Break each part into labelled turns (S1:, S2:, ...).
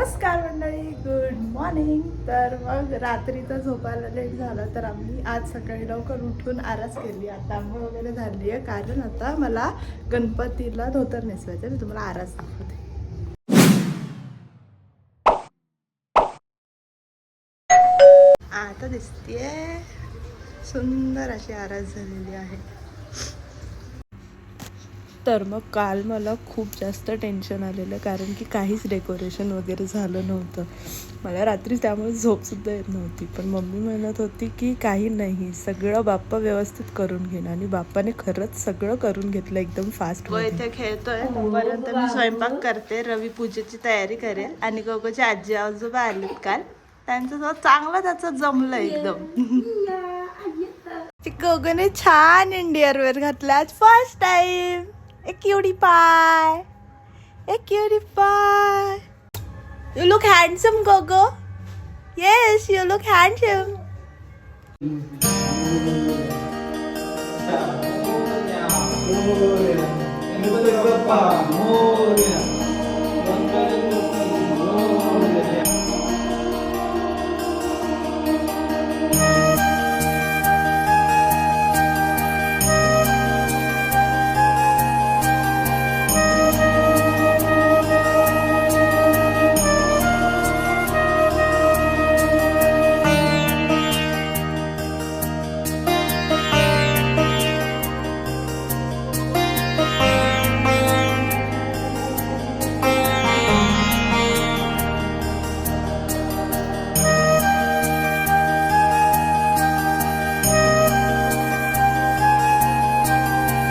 S1: नमस्कार मंडळी, good morning. तर मग रात्रीचा झोपायला लेट झाला तर आम्ही आज सकाळी लवकर उठून आरास केली. आता आंघोळ वगैरे झाली आहे कारण आता मला गणपतीला धोतर नेसवायचं. मी तुम्हाला आरास दाखवते. आता दिसतीये सुंदर अशी आरास झालेली आहे. तर मग काल मला खूप जास्त टेन्शन आलेलं कारण की काहीच डेकोरेशन वगैरे झालं नव्हतं. मला रात्री त्यामुळे झोपसुद्धा येत नव्हती. पण मम्मी म्हणत होती की काही नाही, सगळं बाप्पा व्यवस्थित करून घेईन. आणि बाप्पाने खरंच सगळं करून घेतलं एकदम फास्ट. इथे खेळतोय तोपर्यंत मी स्वयंपाक करते. रवी पूजेची तयारी करेल आणि गोगोचे आजी आजोबा आलेत काल, त्यांच्यासोबत चांगलं त्याचं जमलं एकदम. गोगोने छान इंडियर वेअर घातला आज first time. A cutie pie. A cutie pie. You look handsome, Gogo. Yes, you look handsome.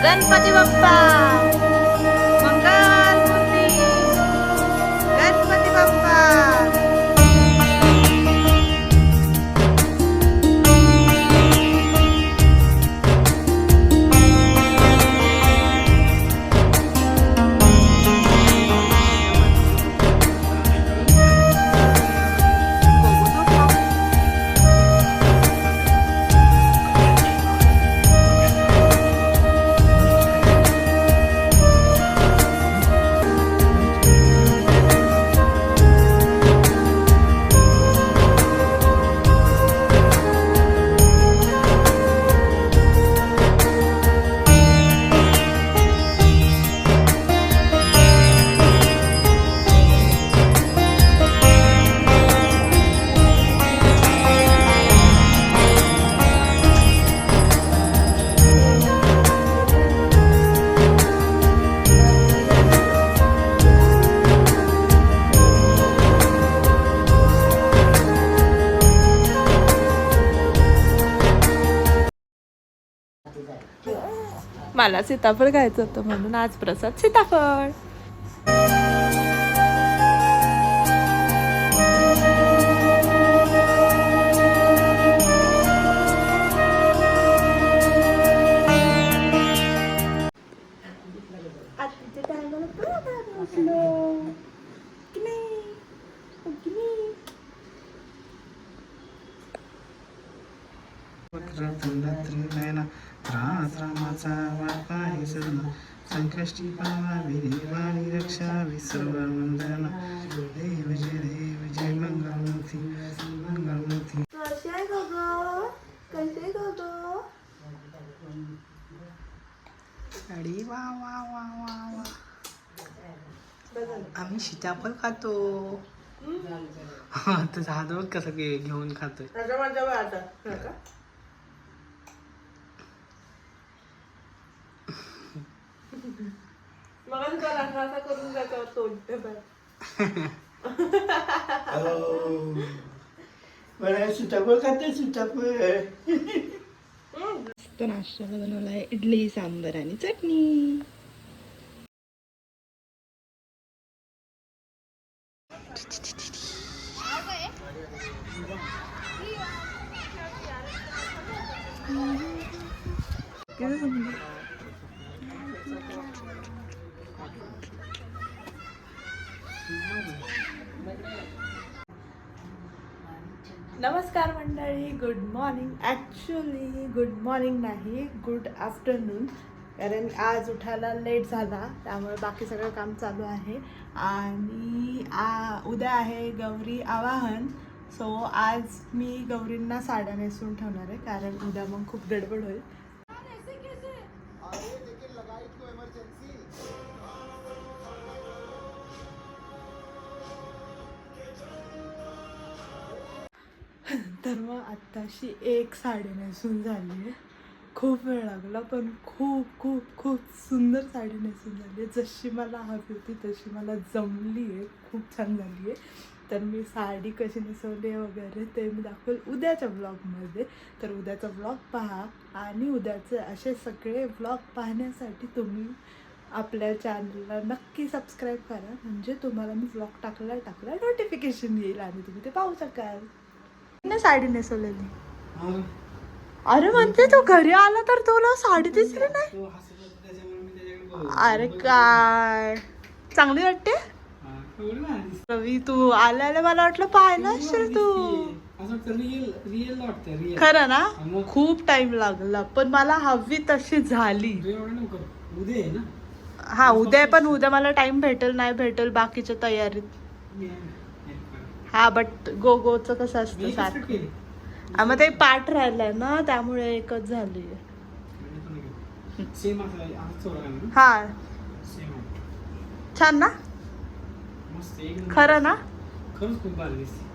S1: Ganpati Bappa मंगल मूर्ती. गणपती बाप्पा. मला सीताफळ खायचं होतं म्हणून आज प्रसाद सीताफळ.
S2: रामाचा वाटा हे सजना संकष्टी पावावी देवानी रक्षावी सर्व वंदना. देव जय मंगलमूर्ती मंगलमूर्ती.
S1: कसे आहे गोगो? कसे गोगो?
S2: अरे वा वा वा वा वा. आम्ही सीताफळ खातो. तुझा हात बघ कसं घेऊन खातोय.
S3: सीताफळ खाते सीताफळ.
S1: तो नाश्त्याला बनवलाय इडली सांबर आणि चटणी. नमस्कार मंडळी, good morning. Actually good morning नाही, गुड आफ्टरनून. कारण आज उठायला लेट झाला, त्यामुळे बाकी सगळं काम चालू आहे. आणि उद्या आहे गौरी आवाहन. सो आज मी गौरींना साड्या नेसून ठेवणार आहे, कारण उद्या मग खूप गडबड होईल. तर मग आत्ताशी एक साडी नेसून झाली आहे. खूप वेळ लागला, पण खूप खूप खूप सुंदर साडी नेसून झाली आहे. जशी मला हवी होती तशी मला जमली आहे, खूप छान झाली आहे. तर मी साडी कशी नेसवली आहे वगैरे ते मी दाखवेल उद्याच्या ब्लॉगमध्ये. तर उद्याचा ब्लॉग पहा, आणि उद्याचे असे सगळे ब्लॉग पाहण्यासाठी तुम्ही आपल्या चॅनलला नक्की सबस्क्राईब करा, म्हणजे तुम्हाला मी ब्लॉग टाकला नोटिफिकेशन येईल आणि तुम्ही ते पाहू शकाल. साडी नेसवलेली. अरे म्हणते तू घरी आला तर तुला साडी दिसली नाही. अरे काय चांगली वाटते रवी. तू आल्याला मला वाटलं पाहिलं असेल तू. खरं ना, खूप टाइम लागला, पण मला हवी तशी झाली. हा उद्या, पण उद्या मला टाइम भेटेल नाही भेटेल बाकीच्या तयारीत. हा बट गोचं कसं असतं सारखं. मग ते पाठ राहिलाय ना, त्यामुळे एकच झाली. हा छान ना, खरं ना,
S2: खरंच खूप भारी दिसते.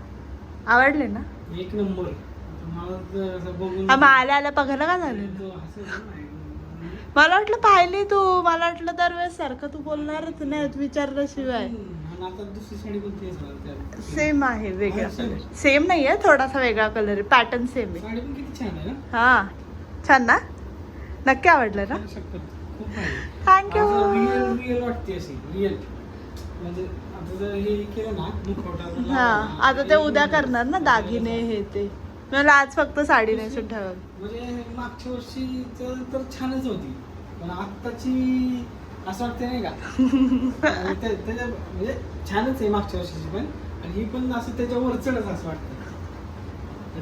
S1: आवडले ना,
S2: एक नंबर.
S1: मग आल्या बघायला का झालेलं. मला वाटलं पाहिली तू, मला वाटलं दरवेळेस सारखं तू बोलणारच नाही विचारल्याशिवाय. सेम आहे, वेगळा कलर. सेम नाही आहे, थोडासा वेगळा कलर आहे, पॅटर्न सेम आहे. हा छान ना, नक्की आवडलं ना. थँक्यू. हा आता ते उद्या करणार ना दागिने हे ते. मला आज फक्त साडी नेसून ठेवलं.
S2: म्हणजे मागच्या वर्षी तर छानच होती, पण आत्ताची असं वाटतं नाही का त्याच्या म्हणजे छानच आहे मागच्या वर्षीची पण, आणि ही पण असं त्याच्यावर चढच असं वाटतं.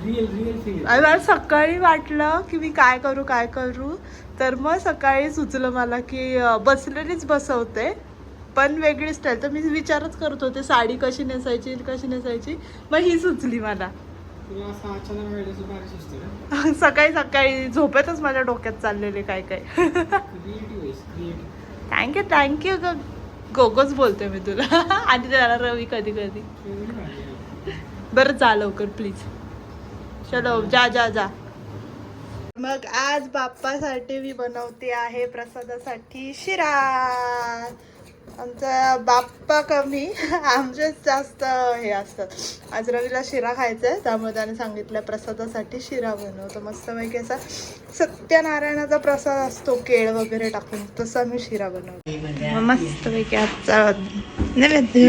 S2: Real feel.
S1: मला सकाळी वाटलं की मी काय करू, तर मग सकाळी सुचलं मला की बसलेलीच बसवते पण वेगळी स्टाईल. तर मी विचारच करत होते साडी कशी नेसायची, मग ही सुचली मला. सकाळी झोपेतच माझ्या डोक्यात चाललेले काय. थँक्यू गोगोच बोलते मी तुला. आणि त्याला रवी कधी. बरं जा लवकर प्लीज. चलो जा. मग आज बाप्पासाठी मी बनवते आहे प्रसादासाठी शिरा. आमचा बाप्पा कमी, आमचेच जास्त हे असतात. आज रवीला शिरा खायचा आहे, त्यामुळे त्याने सांगितलं प्रसादासाठी शिरा बनवतो. मस्तपैकी असा सत्यनारायणाचा प्रसाद असतो केळ वगैरे टाकून, तसा मी शिरा बनवतो. मस्तपैकी आजचा नैवेद्य.